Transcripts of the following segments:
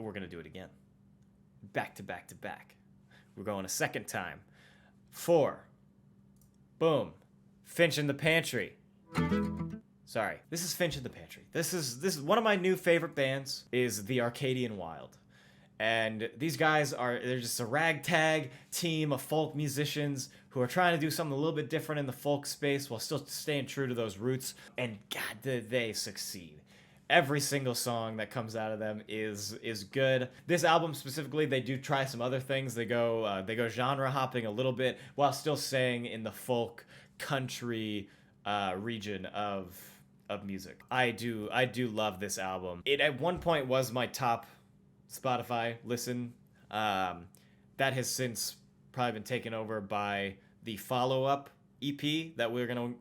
we're going to do it again. Back to back to back. We're going a second time. 4. Boom. Finch in the Pantry. Sorry. This is Finch in the Pantry. This is one of my new favorite bands is the Arcadian Wild. And these guys they're just a ragtag team of folk musicians who are trying to do something a little bit different in the folk space while still staying true to those roots. And God, did they succeed. Every single song that comes out of them is good. This album specifically, they do try some other things. They go genre hopping a little bit while still staying in the folk country region of music. I do love this album. It at one point was my top Spotify listen. That has since probably been taken over by the follow-up EP that we're gonna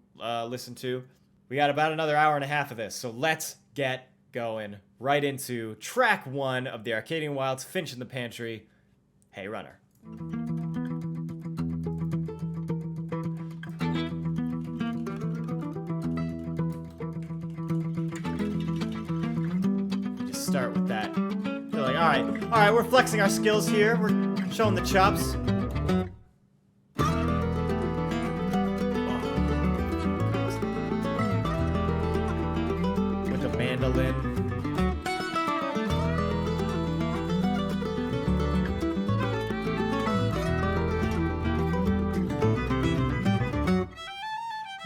listen to. We got about another hour and a half of this, so let's get going right into track 1 of the Arcadian Wild's Finch in the Pantry, Hey Runner. Just start with that. They're like, all right, we're flexing our skills here. We're showing the chops. Mandolin.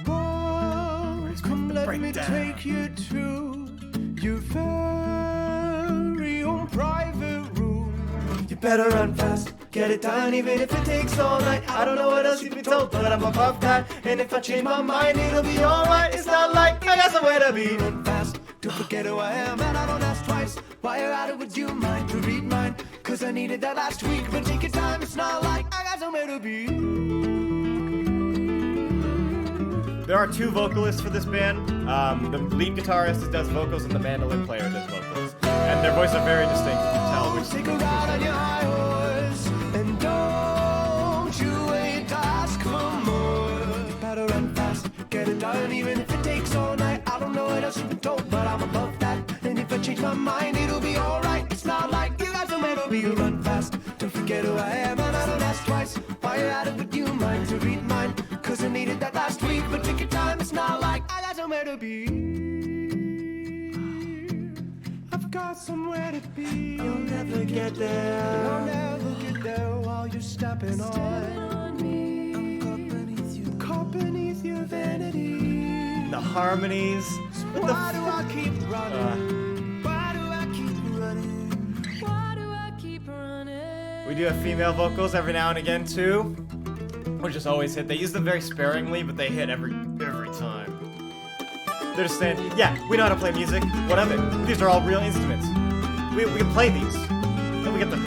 Boys, come let me take you to your very own private room. You better run fast, get it done, even if it takes all night. I don't know what else you've been told, but I'm above that. And if I change my mind, it'll be alright. It's not like I got somewhere to be. Run fast, don't forget who I am, and I don't ask twice. While you're at it, would you mind to read mine? Cause I needed that last week, but take your time, it's not like I got somewhere to be. There are 2 vocalists for this band. The lead guitarist does vocals and the mandolin player does vocals. And their voices are very distinct. You can tell which. Take a ride on your high horse, and don't you wait to ask for more. You better run fast, get it done, even if it takes all night. I don't know what else you've been told, but I'm above that. And if I change my mind, it'll be alright. It's not like you got somewhere to be. You run fast, don't forget who I am, and I don't ask twice. While you're at it, would you mind to read mine? Cause I needed that last week, but take your time, it's not like I got somewhere to be. I've got somewhere to be. You'll never get there. You'll never get there while you're stepping on me. I'm caught beneath your vanity. The harmonies. Why do I keep running? Why do I keep running? Why do I keep running? We do have female vocals every now and again too, which just always hit. They use them very sparingly, but they hit every time. They're just saying, yeah, we know how to play music. What of it? These are all real instruments. We can play these. Then we get the.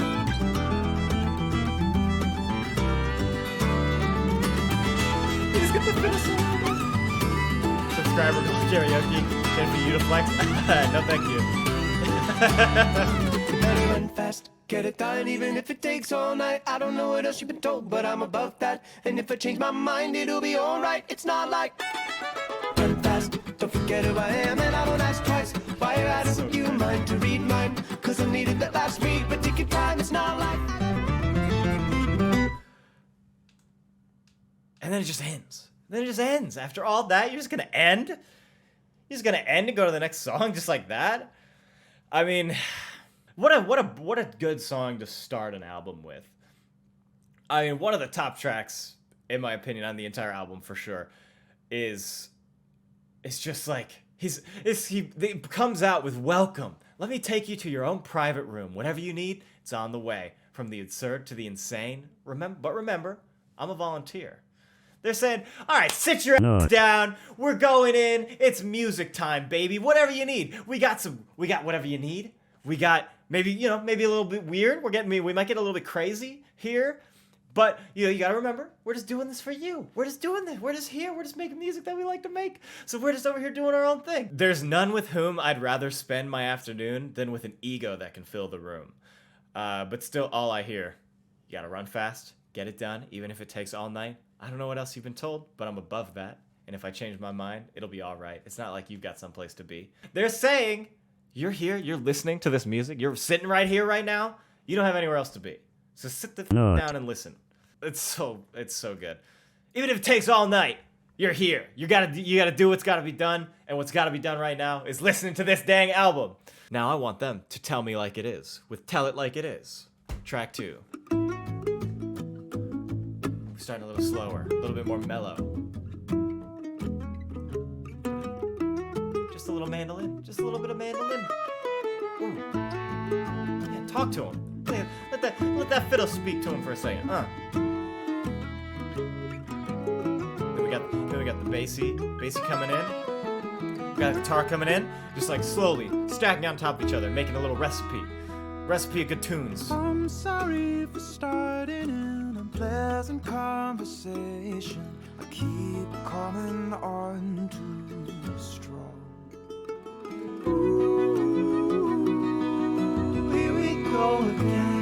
We just get the finish. Subscriber karaoke. Can for you to flex? No, thank you. Better run fast, get it done, even if it takes all night. I don't know what else you've been told, but I'm above that. And if I change my mind, it'll be alright. It's not like run fast, don't forget who I am, and I don't ask twice. Why you're at it, would you mind to read mine? Cause I needed that last week, but take your time, it's not like. And then it just ends. After all that, you're just gonna end? You're just gonna end and go to the next song just like that? I mean, what a good song to start an album with. I mean, one of the top tracks, in my opinion, on the entire album for sure, is it's just like he comes out with welcome. Let me take you to your own private room. Whatever you need, it's on the way. From the absurd to the insane. Remember, I'm a volunteer. They're saying, all right, sit your ass down. We're going in. It's music time, baby. Whatever you need. We got whatever you need. We got maybe a little bit weird. We might get a little bit crazy here. But you gotta remember, we're just doing this for you. We're just doing this. We're just here. We're just making music that we like to make. So we're just over here doing our own thing. There's none with whom I'd rather spend my afternoon than with an ego that can fill the room. But still, all I hear, you gotta run fast, get it done, even if it takes all night. I don't know what else you've been told, but I'm above that. And if I change my mind, it'll be all right. It's not like you've got someplace to be. They're saying You're here, you're listening to this music, you're sitting right here right now. You don't have anywhere else to be. So sit the down and listen. It's so good. Even if it takes all night, you're here. You gotta do what's gotta be done, and what's gotta be done right now is listening to this dang album. Now I want them to tell me like it is, with Tell It Like It Is. Track 2. We're starting a little slower, a little bit more mellow. Just a little mandolin, just a little bit of mandolin. Ooh. Yeah, talk to him. Let that fiddle speak to him for a second. Then we got the bassy coming in. We got the guitar coming in, just like slowly stacking on top of each other, making a little recipe of good tunes. I'm sorry for starting an unpleasant conversation. I keep coming on too strong. Ooh, here we go again.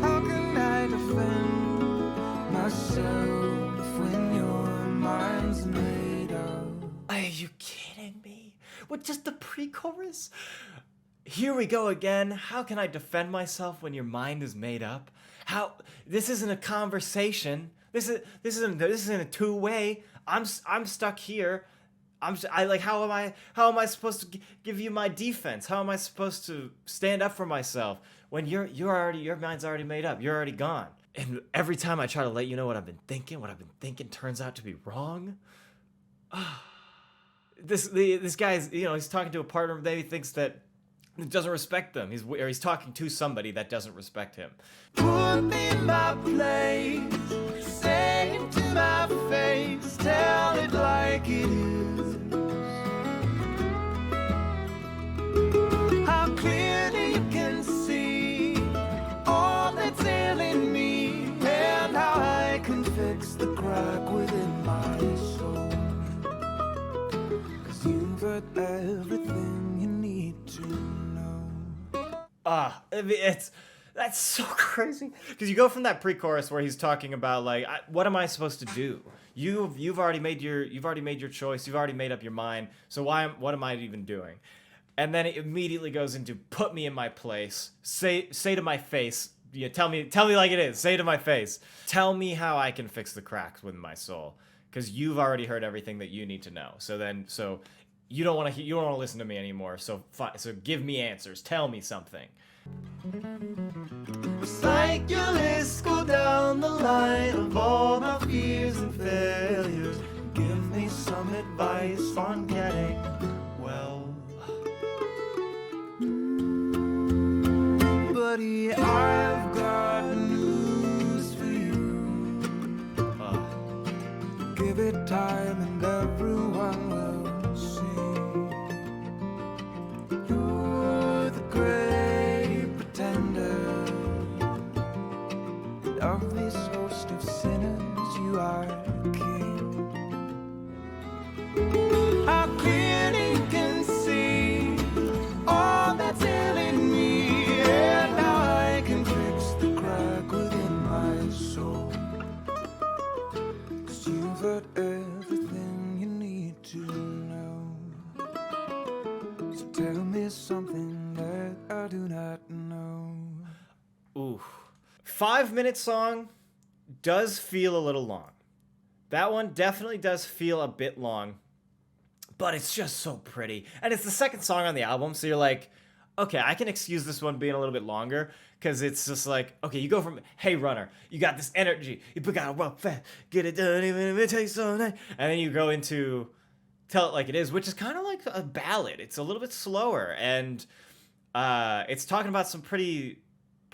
How can I defend myself when your mind's made up? Are you kidding me? With just the pre-chorus? Here we go again. How can I defend myself when your mind is made up? How? This isn't a conversation. This isn't a two-way. I'm stuck here. How am I supposed to give you my defense? How am I supposed to stand up for myself when your mind's already made up? You're already gone. And every time I try to let you know what I've been thinking turns out to be wrong. This guy's, he's talking to a partner that he thinks that doesn't respect them. He's talking to somebody that doesn't respect him. Put me in my place, say it to my face, tell it like it is. How clearly you can see all that's ailing me, and how I can fix the crack within my soul. 'Cause you've heard everything you need to know. That's so crazy, because you go from that pre-chorus where he's talking about like, what am I supposed to do? You've already made your choice. You've already made up your mind. So what am I even doing? And then it immediately goes into put me in my place. Say to my face. Tell me like it is. Say to my face. Tell me how I can fix the cracks within my soul, because you've already heard everything that you need to know. So you don't want to listen to me anymore. So give me answers. Tell me something. It's like your list go down the line of all my fears and failures. Give me some advice on getting well. Buddy, I've got news for you. Give it time and everyone will see. You're the great pretender, and of this host of sinners you are king. How clearly you can see all that's ailing me, and how I can fix the crack within my soul. 'Cause you've heard everything you need to know. So tell me something that I do not know. Ooh. 5-minute song does feel a little long. That one definitely does feel a bit long, but it's just so pretty. And it's the second song on the album, so you're like, okay, I can excuse this one being a little bit longer, because it's just like, okay, you go from, hey, runner, you got this energy, you gotta walk fast, get it done even if it takes all night, and then you go into Tell It Like It Is, which is kind of like a ballad. It's a little bit slower, and it's talking about some pretty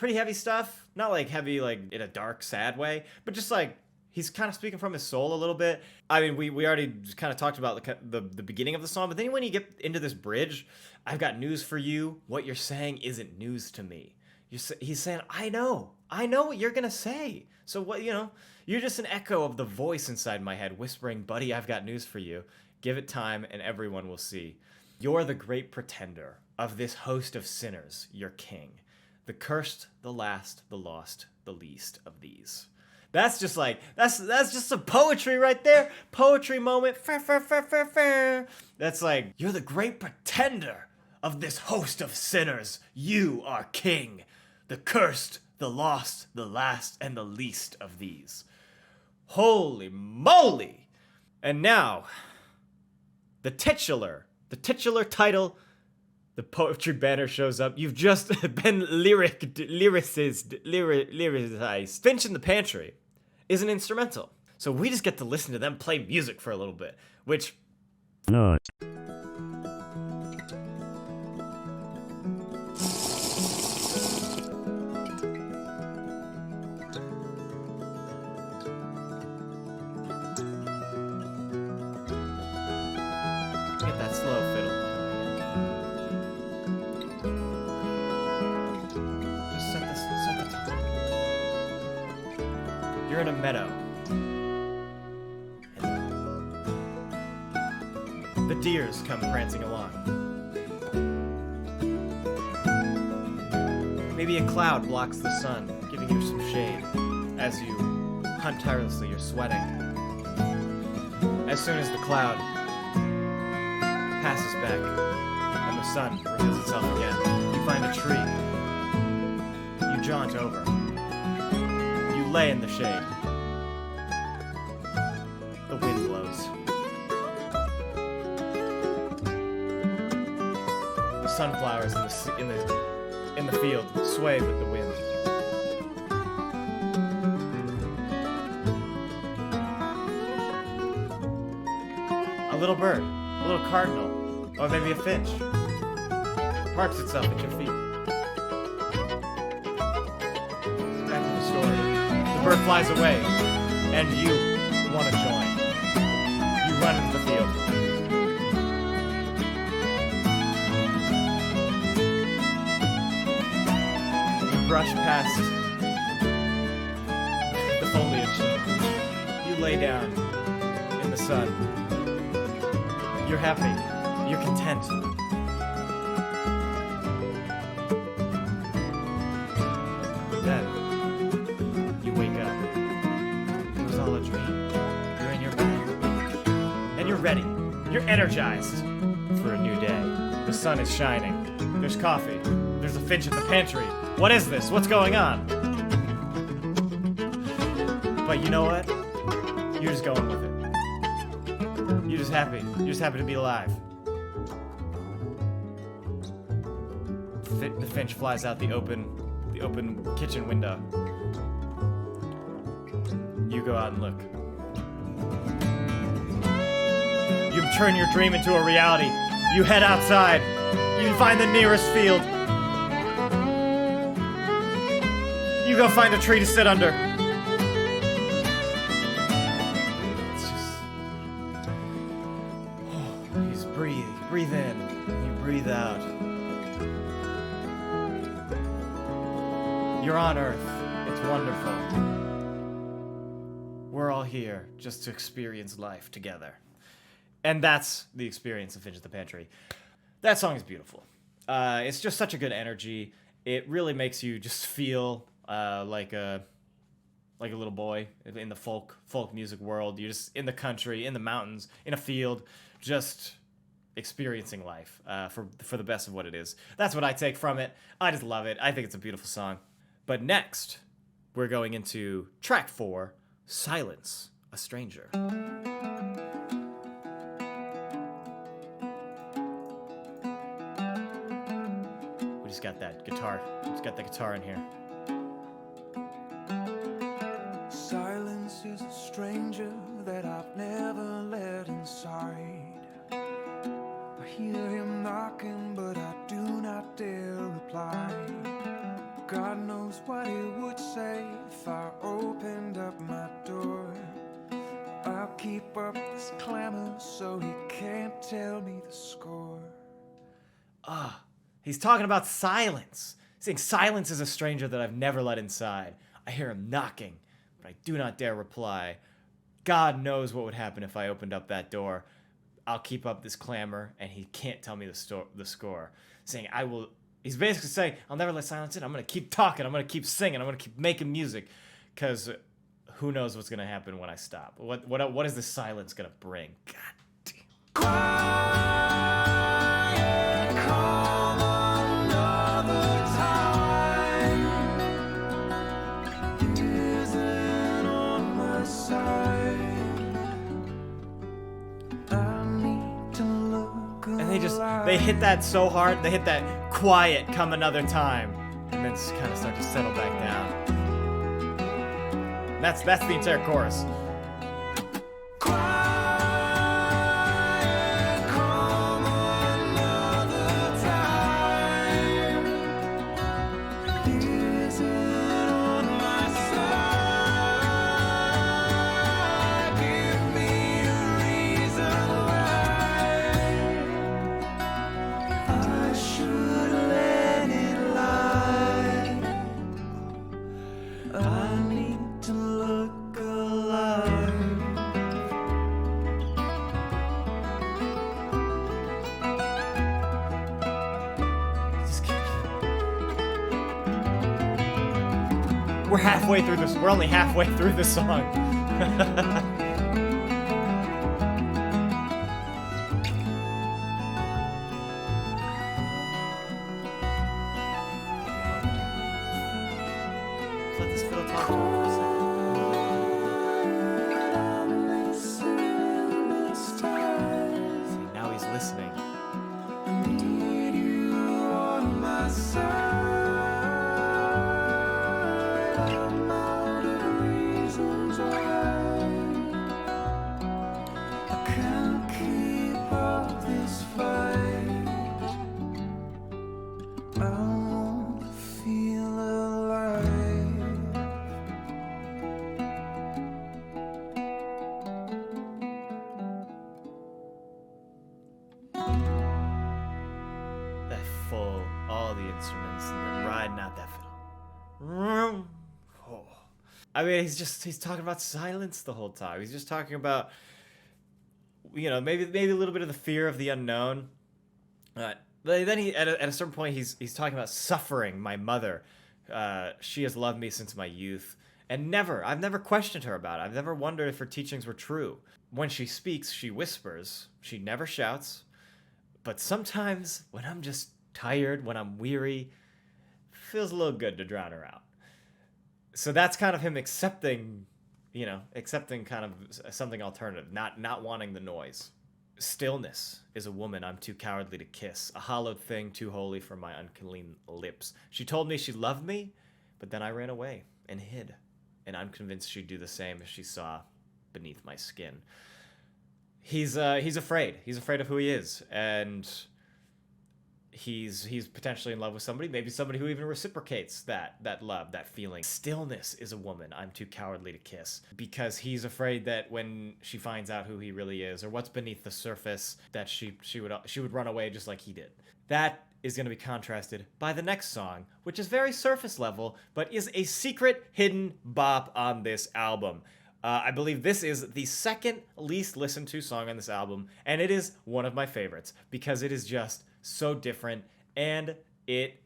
heavy stuff. Not like heavy like in a dark, sad way, but just like he's kind of speaking from his soul a little bit. I mean, we already kind of talked about the beginning of the song, but then when you get into this bridge, I've got news for you. What you're saying isn't news to me. He's saying, I know what you're gonna say. So what, you're just an echo of the voice inside my head whispering, buddy, I've got news for you. Give it time and everyone will see. You're the great pretender of this host of sinners, your king. The cursed, the last, the lost, the least of these. That's just like, that's just some poetry right there. Poetry moment. That's like, you're the great pretender of this host of sinners. You are king, the cursed, the lost, the last, and the least of these. Holy moly! And now, the titular title, the poetry banner shows up. You've just been lyricized. Finch in the Pantry is an instrumental. So we just get to listen to them play music for a little bit, which... No. Get that slow fiddle. Just set the tone. You're in a meadow. The deers come prancing along. Maybe a cloud blocks the sun, giving you some shade. As you hunt tirelessly, you're sweating. As soon as the cloud passes back and the sun reveals itself again, you find a tree. You jaunt over. You lay in the shade. The wind blows. The sunflowers in the field sway with the wind. A little bird, a little cardinal, or maybe a finch, parks itself at your feet. Back to the story. The bird flies away, and you want to join. You run into the field. You brush past the foliage. You lay down in the sun. You're happy. You're content. Then, you wake up. It was all a dream. You're in your bed. And you're ready. You're energized for a new day. The sun is shining. There's coffee. There's a finch in the pantry. What is this? What's going on? But you know what? You're just going with it. You're just happy. You're just happy to be alive. The finch flies out the open kitchen window. You go out and look. You turn your dream into a reality. You head outside. You find the nearest field. You go find a tree to sit under. Breathe in, you breathe out. You're on Earth. It's wonderful. We're all here just to experience life together. And that's the experience of Finch in the Pantry. That song is beautiful. It's just such a good energy. It really makes you just feel like a little boy in the folk music world. You're just in the country, in the mountains, in a field, just experiencing life for the best of what it is. That's what I take from it. I just love it. I think it's a beautiful song. But next, we're going into track 4, Silence, a Stranger. We just got that guitar. We just got the guitar in here. Silence is a stranger that I've never let inside. I hear him knocking, but I do not dare reply. God knows what he would say if I opened up my door. I'll keep up this clamor so he can't tell me the score. He's talking about silence. He's saying silence is a stranger that I've never let inside. I hear him knocking, but I do not dare reply. God knows what would happen if I opened up that door. I'll keep up this clamor, and he can't tell me the score. Saying, I will... He's basically saying, I'll never let silence in. I'm going to keep talking. I'm going to keep singing. I'm going to keep making music. Because who knows what's gonna happen when I stop? What is this silence gonna bring? God damn. Quiet, come another time. Isn't on my side. I need to look And they hit that so hard, they hit that quiet, come another time, and then kind of start to settle back down. That's the entire chorus. Quiet, come another time. Isn't on my side. Give me a reason why I should let it lie. I need to look alive. Just keep- We're halfway through this. We're only halfway through the song. Let's let this fiddle talk to him for a second. See, now he's listening. I need you on my side. I'm out of reasons why I can't keep up this fight. I want to feel alive. That full, all the instruments, and then riding out that fiddle. Oh. I mean, he's talking about silence the whole time. He's just talking about, maybe a little bit of the fear of the unknown. But then he, at a certain point, he's talking about suffering. My mother, she has loved me since my youth, and I've never questioned her about it. I've never wondered if her teachings were true. When she speaks, she whispers. She never shouts. But sometimes, when I'm just tired, when I'm weary, feels a little good to drown her out. So that's kind of him accepting kind of something alternative, not wanting the noise. Stillness is a woman I'm too cowardly to kiss, a hollowed thing too holy for my unclean lips. She told me she loved me, but then I ran away and hid, and I'm convinced she'd do the same if she saw beneath my skin. He's afraid. He's afraid of who he is, and he's potentially in love with somebody, maybe somebody who even reciprocates that love, that feeling. Stillness is a woman I'm too cowardly to kiss, because he's afraid that when she finds out who he really is, or what's beneath the surface, that she would run away just like he did. That is going to be contrasted by the next song, which is very surface level, but is a secret hidden bop on this album. I believe this is the second least listened to song on this album, and it is one of my favorites because it is just so different, and it's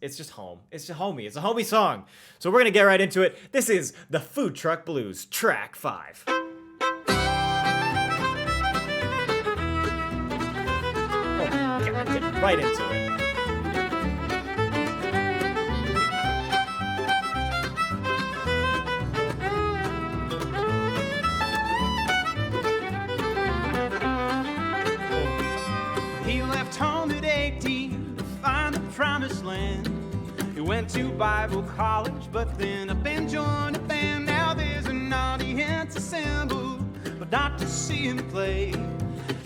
just home. It's just homey. It's a homey song. So we're gonna get right into it. This is the Food Truck Blues, track 5. Oh, God, get right into it. Home at 18 to find the promised land. He went to Bible college, but then up and joined a band. Now there's an audience assembled, but not to see him play.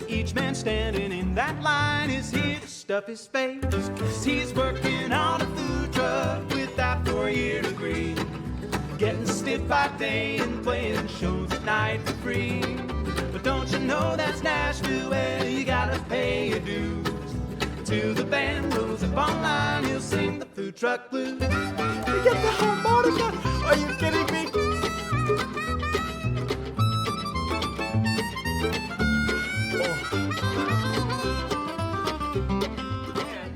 Each man standing in that line is here to stuff his face, 'cause he's working on a food truck with that 4-year degree, getting stiff by day and playing shows at night for free. But don't you know that's Nashville, where you gotta pay your dues? To the band goes up online, he'll sing the food truck blues. You get the harmonica? Are you kidding me?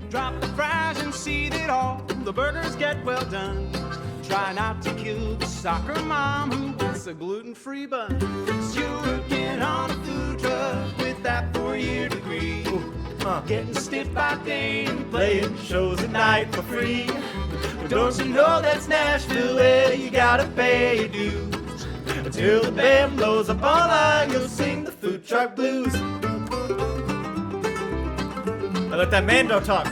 Drop the fries and seed it all. The burgers get well done. Try not to kill the soccer mom who wants a gluten-free bun. 'Cause you're working on a food truck with that 4-year degree. Getting stiff by day and playing shows at night for free. But don't you know that's Nashville where you gotta pay your dues? Until the band blows up online, you'll sing the food truck blues. I let that Mando talk.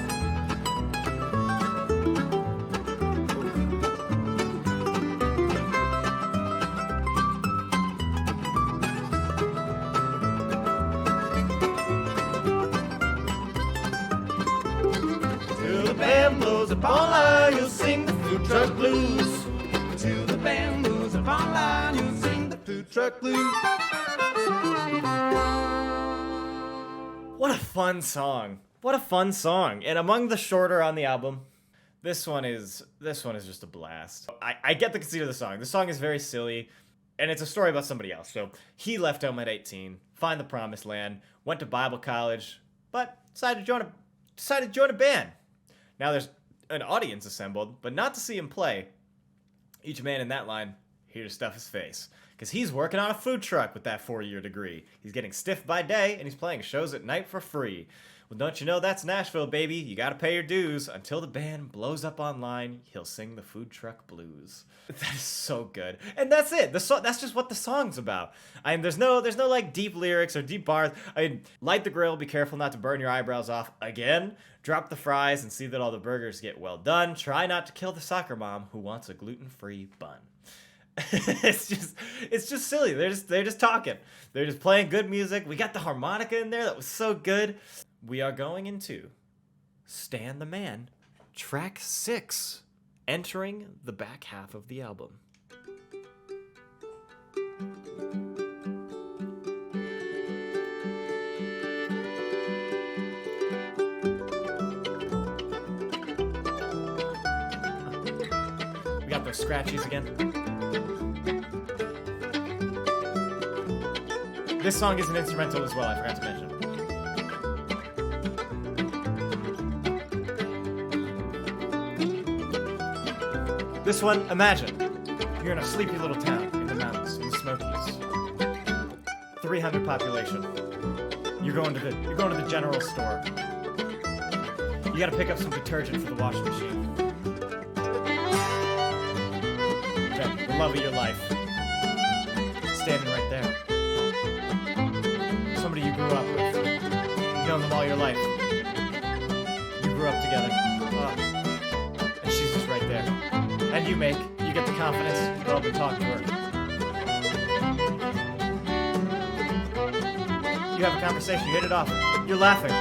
Till the band blows up online, you'll sing the food truck blues. Till the band blows up online, you'll sing the food truck blues. What a fun song. What a fun song. And among the shorter on the album, this one is just a blast. I get the conceit of the song. The song is very silly, and it's a story about somebody else. So he left home at 18, find the promised land, went to Bible college, but decided to join a band. Now there's an audience assembled, but not to see him play. Each man in that line here to stuff his face, because he's working on a food truck with that 4-year degree. He's getting stiff by day, and he's playing shows at night for free. Well, don't you know that's Nashville, baby? You gotta pay your dues. Until the band blows up online, he'll sing the food truck blues. That is so good. And that's it. That's just what the song's about. I mean, there's no like deep lyrics or deep bars. I mean, light the grill, be careful not to burn your eyebrows off again. Drop the fries and see that all the burgers get well done. Try not to kill the soccer mom who wants a gluten-free bun. It's just silly. They're just talking. They're just playing good music. We got the harmonica in there. That was so good. We are going into Stan the Man, track 6, entering the back half of the album. We got those scratchies again. This song is an instrumental as well, I forgot to mention. This one, imagine, you're in a sleepy little town in the mountains, in the Smokies. 300 population. You're going to the general store. You gotta pick up some detergent for the washing machine. Okay, the love of your life. Standing right there. Somebody you grew up with. You've known them all your life. You grew up together. And she's just right there. And you get the confidence to go up and talk to her. You have a conversation, you hit it off, you're laughing.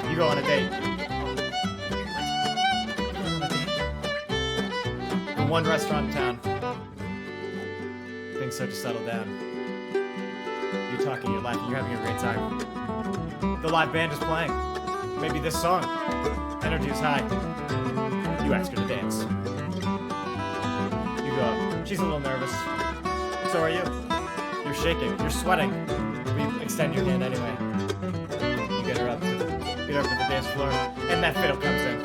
You go on a date. In one restaurant in town. Things start to settle down. You're talking, you're laughing, you're having a great time. The live band is playing. Maybe this song. Energy is high. You ask her to dance. You go up. She's a little nervous. So are you. You're shaking. You're sweating. We extend your hand anyway. You get her up to the dance floor, and that fiddle comes in.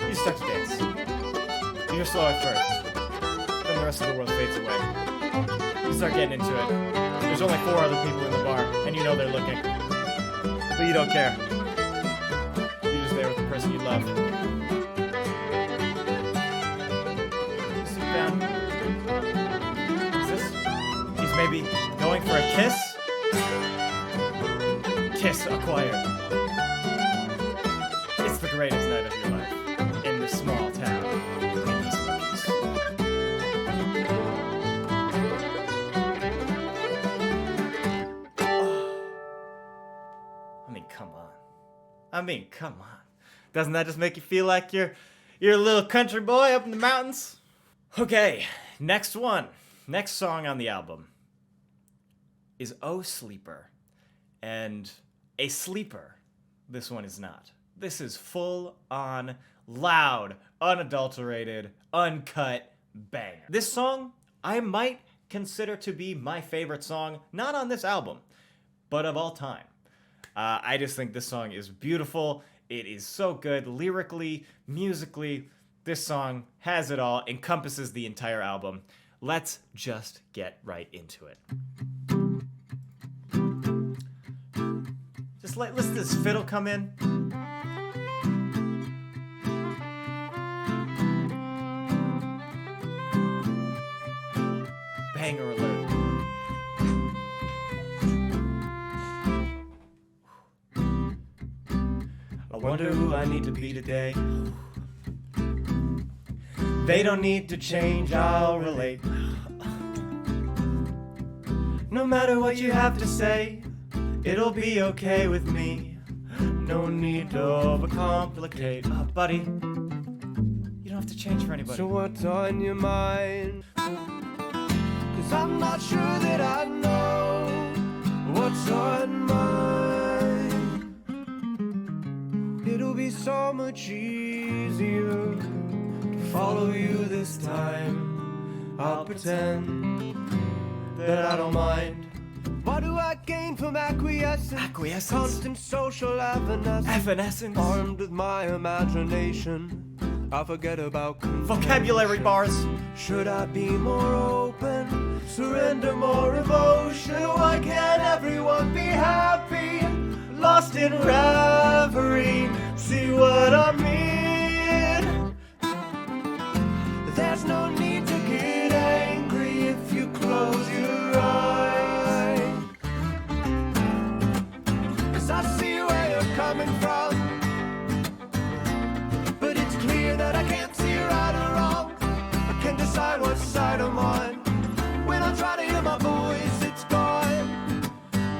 You start to dance. You're slow at first. Then the rest of the world fades away. You start getting into it. There's only 4 other people in the bar, and you know they're looking. But you don't care. You're just there with the person you love. You sit down. What's this? He's maybe going for a kiss? Kiss acquired. It's the greatest night of your life. In this small town. In these Smokies. I mean, come on. Doesn't that just make you feel like you're a little country boy up in the mountains? Okay, next one. Next song on the album is Oh Sleeper. And a sleeper, this one is not. This is full on, loud, unadulterated, uncut banger. This song, I might consider to be my favorite song, not on this album, but of all time. I just think this song is beautiful. It is so good lyrically, musically. This song has it all, encompasses the entire album. Let's just get right into it. Just let this fiddle come in. Banger alert. I wonder who I need to be today. They don't need to change, I'll relate. No matter what you have to say, it'll be okay with me. No need to overcomplicate. Buddy, you don't have to change for anybody. So what's on your mind? 'Cause I'm not sure that I know what's on mine. It'll be so much easier to follow you this time. I'll pretend that I don't mind. What do I gain from acquiescence? Acquiescence? Constant social evanescence. Evanescence. Armed with my imagination, I forget about Vocabulary bars. Should I be more open? Surrender more emotion? Why can't everyone be happy? Lost in reverie. See what I mean? There's no need to get angry if you close your eyes. 'Cause I see where you're coming from, but it's clear that I can't see right or wrong. I can't decide what side I'm on. When I try to hear my voice, it's gone.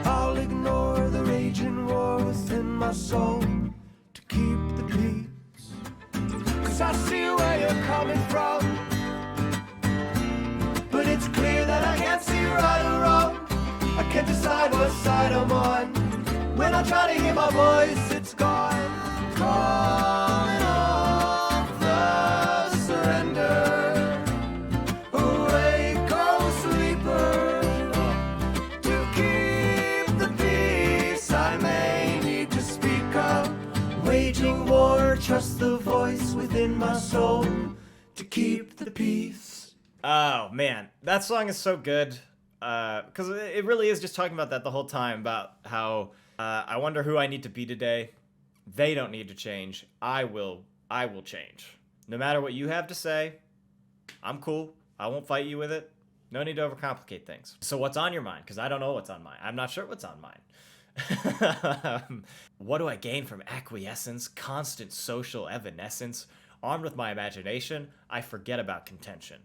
I'll ignore the raging war within my soul to keep the peace. 'Cause I see where you're coming from, but it's clear that I can't see right or wrong. I can't decide what side I'm on. When I try to hear my voice, it's gone. Calling off the surrender. Awake, oh sleeper, to keep the peace. I may need to speak up. Waging war, trust the voice within my soul to keep the peace. Oh man, that song is so good. Because it really is just talking about that the whole time, about how I wonder who I need to be today. They don't need to change. I will change. No matter what you have to say, I'm cool. I won't fight you with it. No need to overcomplicate things. So what's on your mind? Because I don't know what's on mine. I'm not sure what's on mine. What do I gain from acquiescence, constant social evanescence? Armed with my imagination, I forget about contention.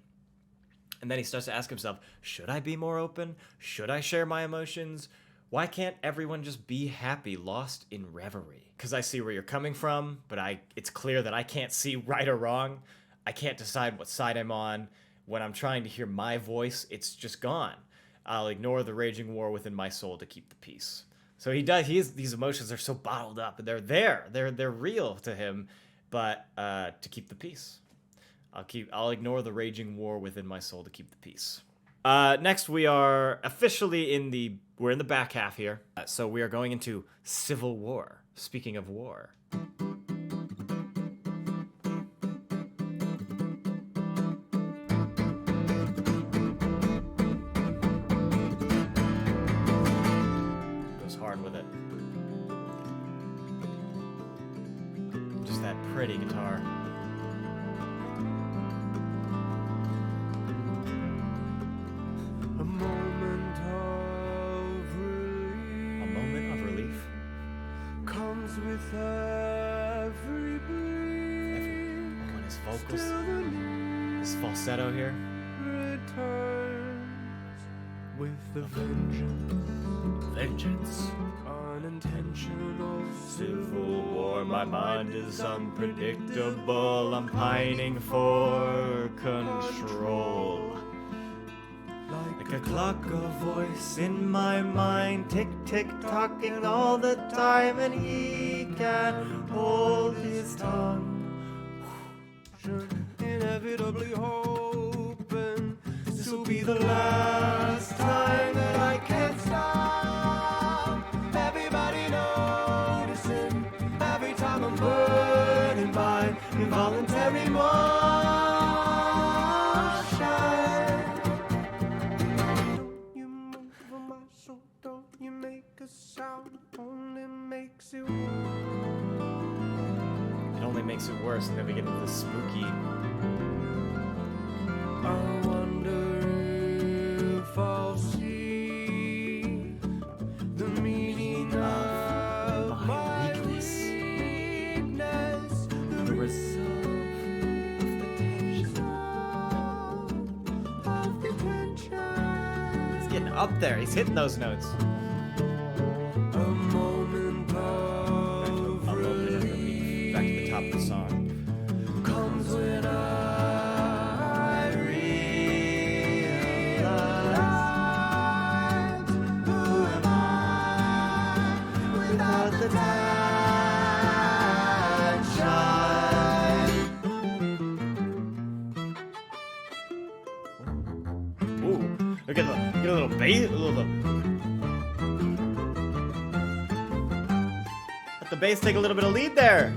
And then he starts to ask himself, should I be more open? Should I share my emotions? Why can't everyone just be happy, lost in reverie? Because I see where you're coming from, but it's clear that I can't see right or wrong. I can't decide what side I'm on. When I'm trying to hear my voice, it's just gone. I'll ignore the raging war within my soul to keep the peace. So these emotions are so bottled up, and they're there. They're real to him, but to keep the peace. I'll ignore the raging war within my soul to keep the peace. Next, we are officially in the back half here. So we are going into Civil War. Speaking of war. Goes hard with it. Just that pretty guitar. With every breath, and his vocals, his falsetto here. Returns with the vengeance. Unintentional Civil war, my mind is unpredictable. I'm pining for control. Like a clock, a voice in my mind, tick, tick, talking all the time, and he can't hold his tongue. Inevitably hoping this will be the last time that I can't stop. Everybody knows so don't you make a sound, only makes it It only makes it worse, and then we get into the spooky. I wonder if I'll see the meaning of my weakness, the result of the tension. He's getting up there. He's hitting those notes. A moment of Back to the top of the song. comes when I realize who am I without the sunshine. Ooh, look at a little bass. Let the bass take a little bit of lead there.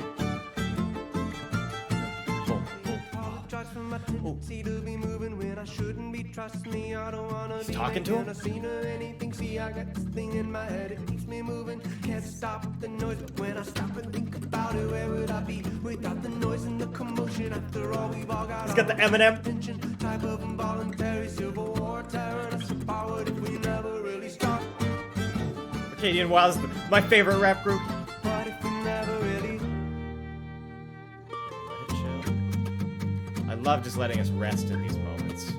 Apologize for my tendency to be moving when I shouldn't be. Trust me, I don't wanna be talking to him? making a scene or anything. See, I got this thing in my head, it keeps me moving. Can't stop the noise, but when I stop and think about it, where would I be without the noise and the commotion? After all, we've all got. He's got the Eminem. Tension, type of involuntary civil war, tearing us apart. What if we never really stop? Arcadian Wild is my favorite rap group. What if we never really? Let it chill. I love just letting us rest in these moments.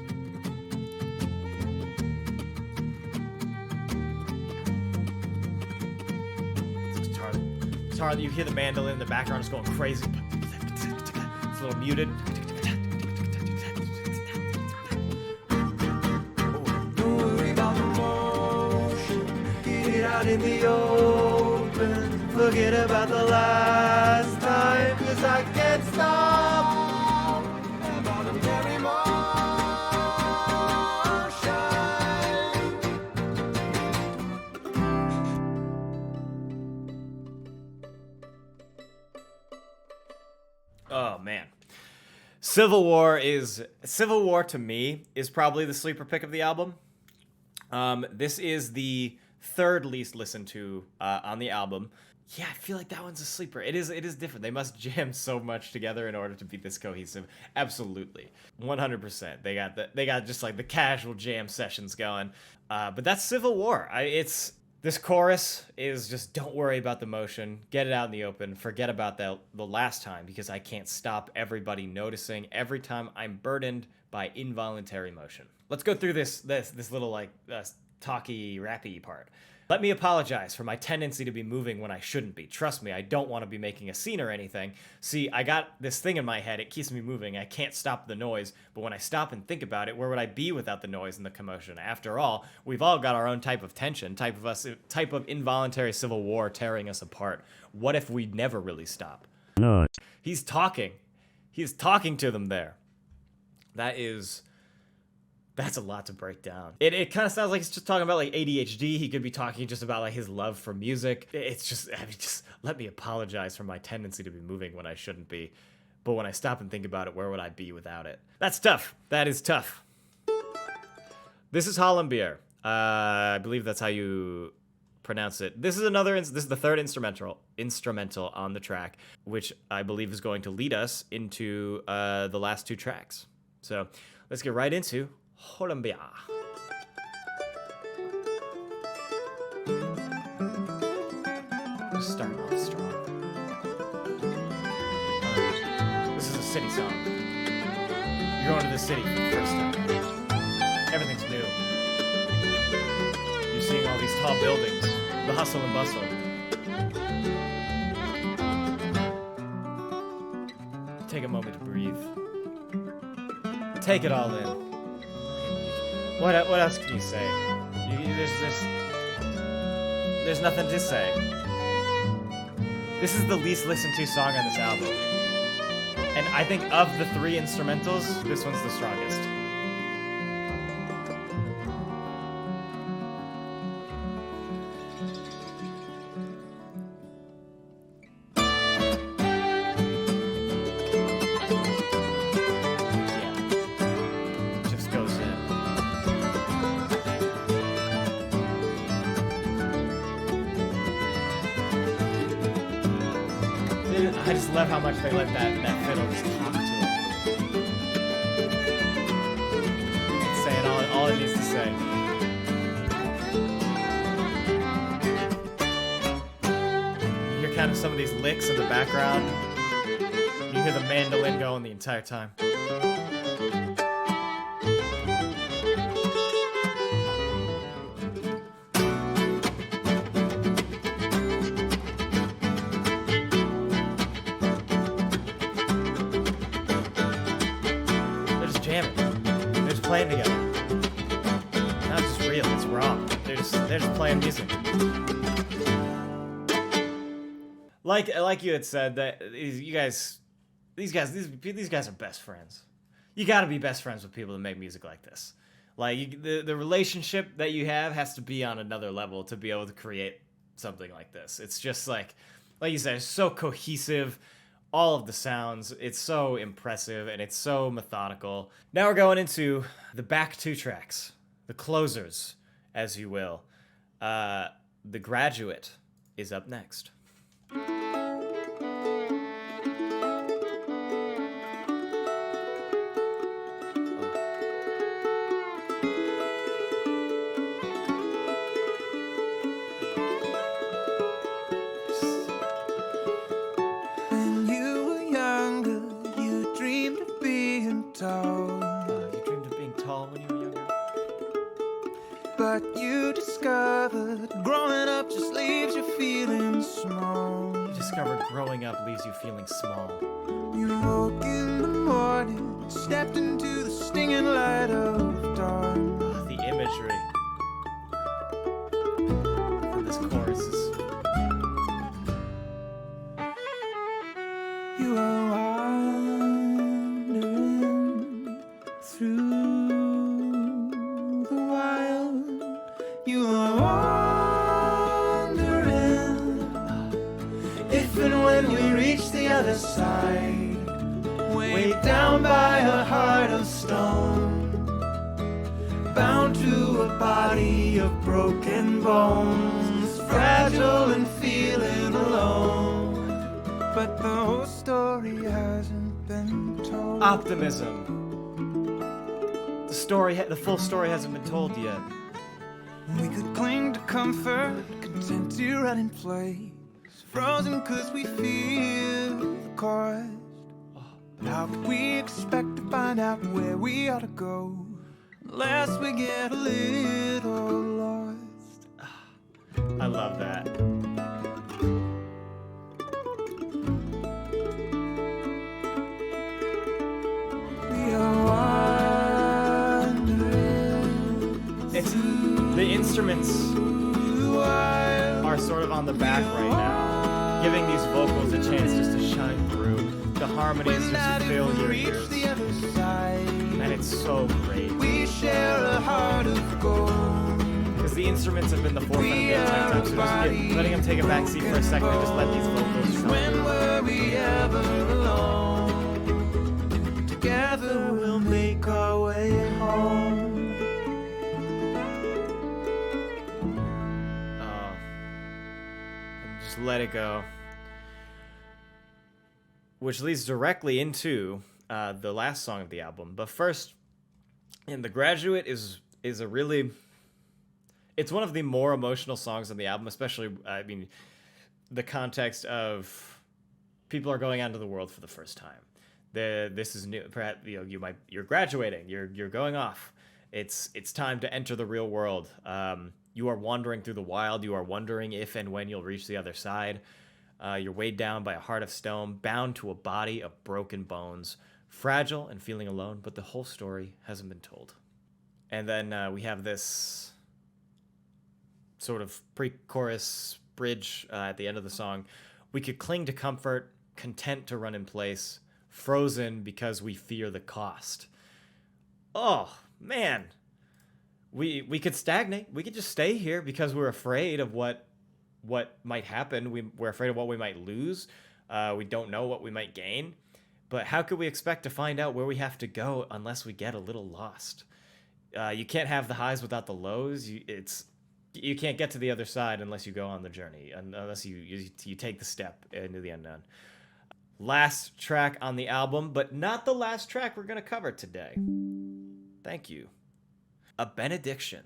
Guitar, you hear the mandolin in the background is going crazy. It's a little muted. Don't worry about the motion. Get it out in the open. Forget about the last time, 'cause I can't stop. Involuntary motion. Oh man. Civil War to me is probably the sleeper pick of the album. This is the third least listened to on the album. Yeah, I feel like that one's a sleeper. It is different. They must jam so much together in order to be this cohesive. Absolutely. 100%. They got just like the casual jam sessions going. But that's Civil War. This chorus is just don't worry about the motion. Get it out in the open. Forget about the last time, because I can't stop everybody noticing every time I'm burdened by involuntary motion. Let's go through this little like talky rappy part. Let me apologize for my tendency to be moving when I shouldn't be. Trust me, I don't want to be making a scene or anything. See, I got this thing in my head. It keeps me moving. I can't stop the noise. But when I stop and think about it, where would I be without the noise and the commotion? After all, we've all got our own type of tension, type of involuntary civil war tearing us apart. What if we never really stop? No. He's talking. He's talking to them there. That's a lot to break down. It kind of sounds like he's just talking about like ADHD. He could be talking just about like his love for music. It's just let me apologize for my tendency to be moving when I shouldn't be. But when I stop and think about it, where would I be without it? That's tough. That is tough. This is Holambier. I believe that's how you pronounce it. This is the third instrumental on the track, which I believe is going to lead us into the last two tracks. So let's get right into Holambier. Just starting off strong. This is a city song. You're going to the city for the first time. Everything's new. You're seeing all these tall buildings, the hustle and bustle. Take a moment to breathe. Take it all in. What else can you say? There's nothing to say. This is the least listened to song on this album. And I think of the three instrumentals, this one's the strongest. I just love how much they let that fiddle just talk to him. It's saying all it needs to say. You hear kind of some of these licks in the background. You hear the mandolin going the entire time. Playing together. Not just real, it's raw. They're just playing music. Like you had said, that these guys are best friends. You got to be best friends with people that make music like this. Like the relationship that you have has to be on another level to be able to create something like this. It's just like you said, it's so cohesive. All of the sounds, it's so impressive and it's so methodical. Now we're going into the back two tracks, the closers, as you will. The Graduate is up next. But you discovered growing up just leaves you feeling small. You discovered growing up leaves you feeling small. You woke in the morning, stepped into the stinging light of dawn. Oh, the imagery from this chorus is... You are wandering through. You are wondering if and when we reach the other side, weighed down by a heart of stone, bound to a body of broken bones, fragile and feeling alone. But the whole story hasn't been told. Optimism. The full story hasn't been told yet. We could cling to comfort, content to run in place, frozen cause we feel the cost. But how could we expect to find out where we ought to go unless we get a little lost? I love that. We are wandering. The instruments are sort of on the back right now, giving these vocals a chance just to shine through. The harmonies just fill your ears, and it's so great. We share a heart of gold. Because the instruments have been the forefront of the entire time, so just letting them take a backseat for a second and just let these vocals shine. When were we ever alone? Together we'll make our way home. Let It Go, which leads directly into the last song of the album. But first, and The Graduate is a really, it's one of the more emotional songs on the album, especially, I mean, the context of people are going out into the world for the first time. This is new. Perhaps you're graduating. You're going off. It's time to enter the real world. You are wandering through the wild. You are wondering if and when you'll reach the other side. You're weighed down by a heart of stone, bound to a body of broken bones, fragile and feeling alone, but the whole story hasn't been told. And then we have this sort of pre-chorus bridge at the end of the song. We could cling to comfort, content to run in place, frozen because we fear the cost. Oh, man. We could stagnate. We could just stay here because we're afraid of what might happen. We're afraid of what we might lose. We don't know what we might gain. But how could we expect to find out where we have to go unless we get a little lost? You can't have the highs without the lows. You can't get to the other side unless you go on the journey, unless you take the step into the unknown. Last track on the album, but not the last track we're going to cover today. Thank you. A Benediction.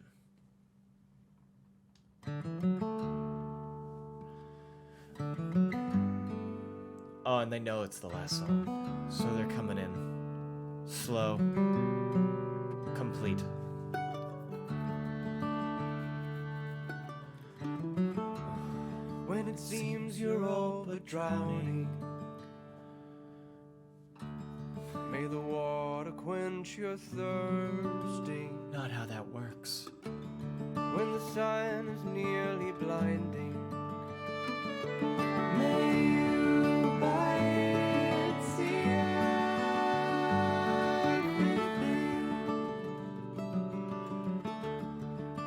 Oh, and they know it's the last song, so they're coming in slow, complete. When it seems you're all but drowning, may the water quench your thirsting. Not how that works. When the sun is nearly blinding, may you by it see everything.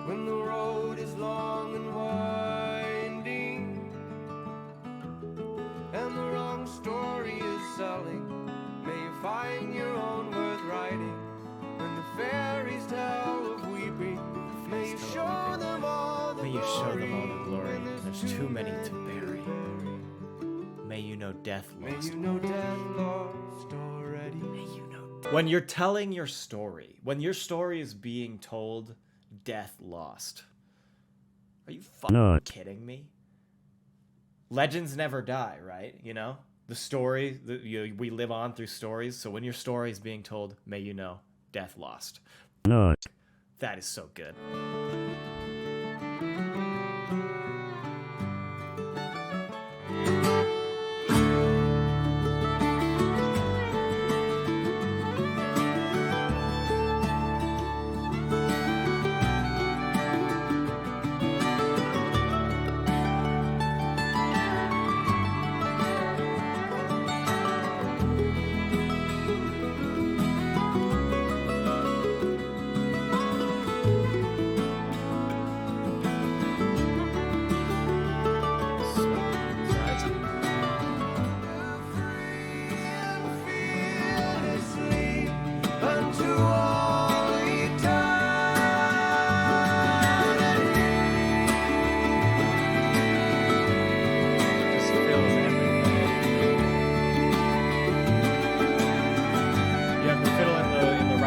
When the road is long and winding, and the wrong story is selling, may you find your own worth writing. When the fairies tell of weeping, may you show them all the May you show them all the glory. glory. There's too many to bury. May you know death May lost. you know death lost already. May you know. When you're telling your story, when your story is being told, death lost. Are you fucking kidding me? Legends never die, right? You know? The story, we live on through stories. So when your story is being told, may you know, death lost. Not. That is so good.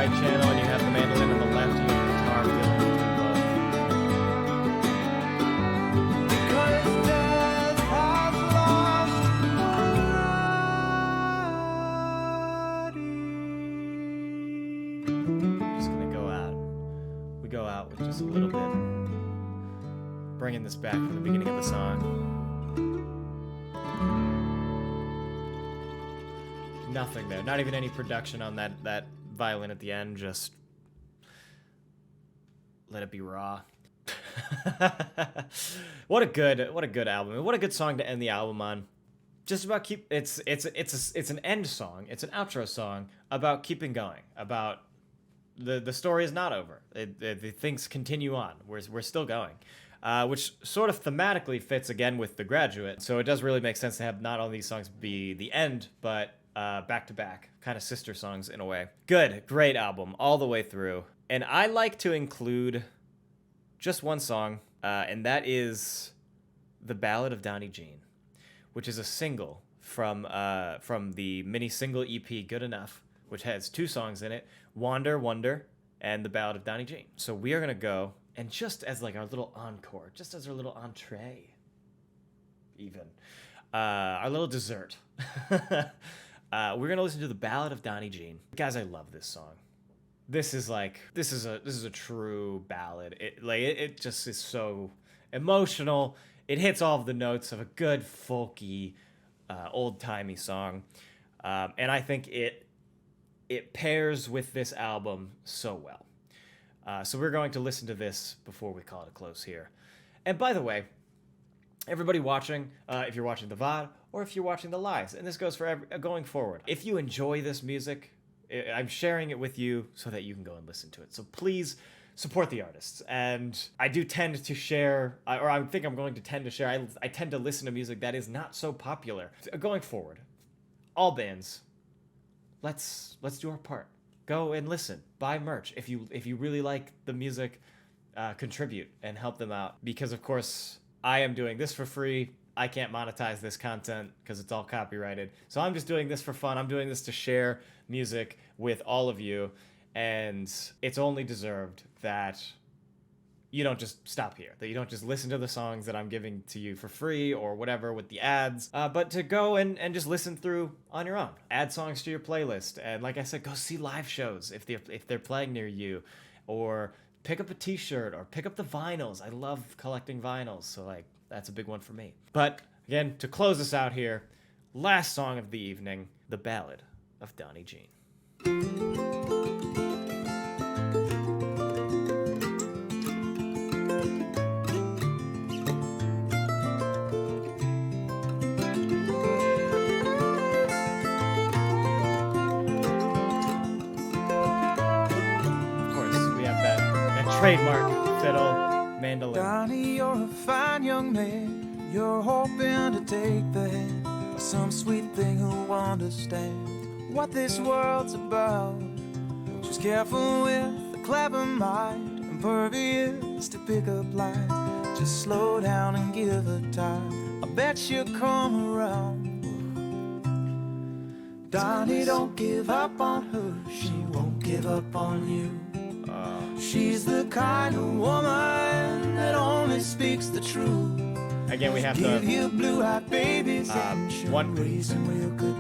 Channel and you have the mandolin on the left, you have the guitar filling Because death has lost already. Just gonna go out. We go out with just a little bit. Bringing this back from the beginning of the song. Nothing there. Not even any production on that violin at the end. Just let it be raw. What a good album. What a good song to end the album on. Just about it's an end song. It's an outro song about keeping going. About the story is not over. The things continue on. We're still going. Which sort of thematically fits again with The Graduate. So it does really make sense to have not all these songs be the end, but back to back, kind of sister songs in a way. Good, great album all the way through. And I like to include just one song, and that is The Ballad of Donnie Jean, which is a single from the mini single EP Good Enough, which has two songs in it, Wander, Wonder, and The Ballad of Donnie Jean. So we are gonna go, and just as like our little encore, just as our little entree, even, our little dessert, we're gonna listen to The Ballad of Donnie Jean. Guys, I love this song. This is a true ballad. It just is so emotional. It hits all of the notes of a good folky, old-timey song, and I think it pairs with this album so well. So we're going to listen to this before we call it a close here. And by the way, everybody watching, if you're watching the VOD or if you're watching the lives, and this goes for going forward, if you enjoy this music, I'm sharing it with you so that you can go and listen to it. So please support the artists. And I do tend to share, or I think I'm going to tend to share, I tend to listen to music that is not so popular. Going forward, all bands, let's do our part. Go and listen, buy merch. If you really like the music, contribute and help them out. Because of course, I am doing this for free, I can't monetize this content because it's all copyrighted. So I'm just doing this for fun. I'm doing this to share music with all of you. And it's only deserved that you don't just stop here, that you don't just listen to the songs that I'm giving to you for free or whatever with the ads, but to go and just listen through on your own. Add songs to your playlist. And like I said, go see live shows if they're playing near you, or pick up a t-shirt or pick up the vinyls. I love collecting vinyls, so like that's a big one for me. But again, to close us out here, last song of the evening, the Ballad of Donnie Jean. Trademark fiddle, mandolin. Donnie, you're a fine young man. You're hoping to take the hand of some sweet thing who'll understand what this world's about. She's careful with a clever mind, impervious to pick up lines. Just slow down and give her time. I bet she'll come around. Donnie, don't give up on her. She won't give up on you. She's the kind of woman that only speaks the truth. Again, we have Give you blue-eyed babies one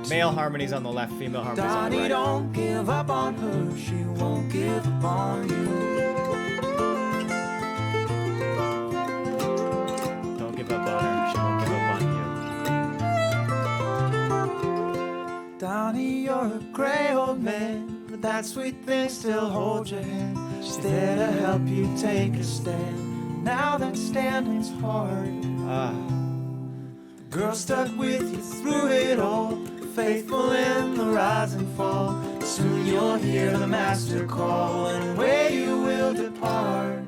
male harmonies on the left, female harmonies on the Donnie, right. don't give up on her. She won't give up on you. Don't give up on her. She won't give up on you. Donnie, you're a gray old man, but that sweet thing still holds your hand. She's there to help you take a stand. Now that standing's hard. The girl stuck with you through it all, faithful in the rise and fall. Soon you'll hear the master call, and away you will depart.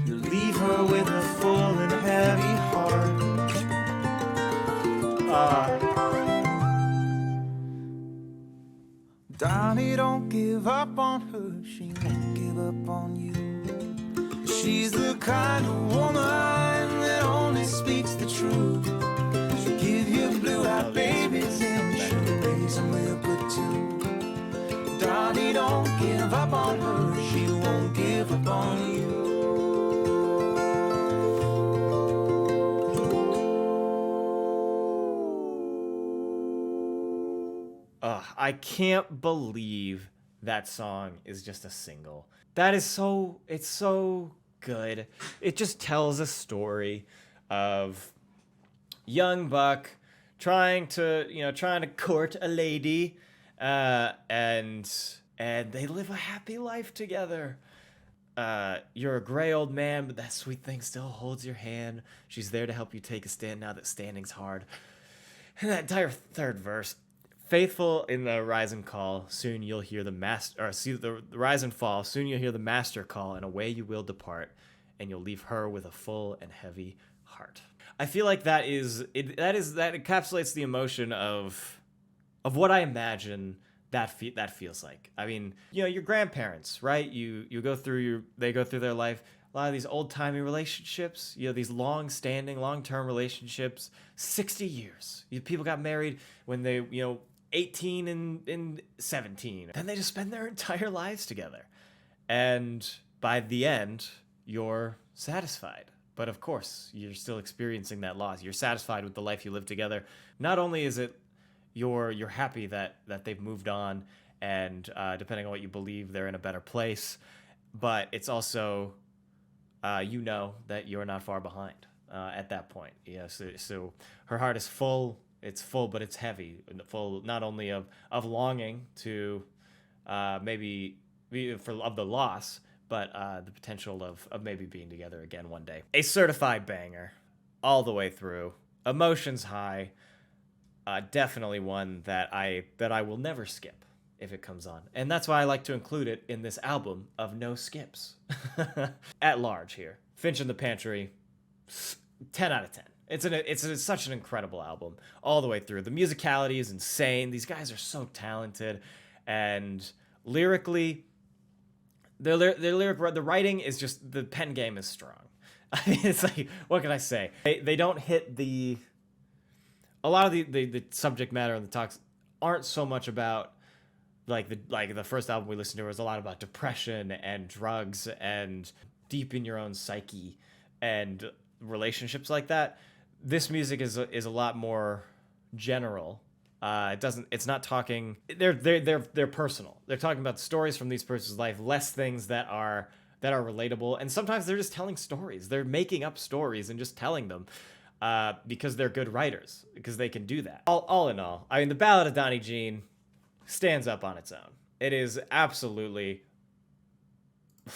You'll leave her with a full and heavy heart. Donnie, don't give up on her. She won't give up on you. She's the kind of woman that only speaks the truth. She'll give you blue-eyed babies and she'll raise them real good too. Donnie, don't give up on her. She won't give up on you. I can't believe that song is just a single. That is it's so good. It just tells a story of young buck trying to court a lady, and they live a happy life together. You're a gray old man, but that sweet thing still holds your hand. She's there to help you take a stand now that standing's hard. And that entire third verse. Faithful in the rise and call, soon you'll hear the the rise and fall, soon you'll hear the master call, and away you will depart, and you'll leave her with a full and heavy heart. I feel like that encapsulates the emotion of what I imagine that feels like. I mean, your grandparents, right? They go through their life. A lot of these old-timey relationships, these long-standing, long-term relationships, 60 years. People got married when they, 18 and 17. Then they just spend their entire lives together. And by the end, you're satisfied. But of course, you're still experiencing that loss. You're satisfied with the life you live together. Not only is it you're happy that they've moved on, and depending on what you believe, they're in a better place, but it's also that you're not far behind at that point. So her heart is full. It's full, but it's heavy. Full not only of longing to of the loss, but the potential of maybe being together again one day. A certified banger, all the way through. Emotions high. Definitely one that I will never skip if it comes on. And that's why I like to include it in this album of no skips. At large here. Finch in the Pantry, 10 out of 10. It's such an incredible album all the way through. The musicality is insane. These guys are so talented, and lyrically, the writing is just, the pen game is strong. I mean, it's like, what can I say? They don't hit the... A lot of the subject matter and the talks aren't so much about like the first album we listened to was a lot about depression and drugs and deep in your own psyche and relationships like that. This music is a lot more general. It's not talking. They're personal. They're talking about stories from these person's life, less things that are relatable, and sometimes they're just telling stories. They're making up stories and just telling them. Because they're good writers, because they can do that. All in all, I mean, the Ballad of Donnie Jean stands up on its own. It is absolutely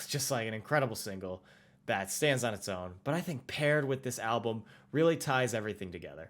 just like an incredible single that stands on its own, but I think paired with this album really ties everything together.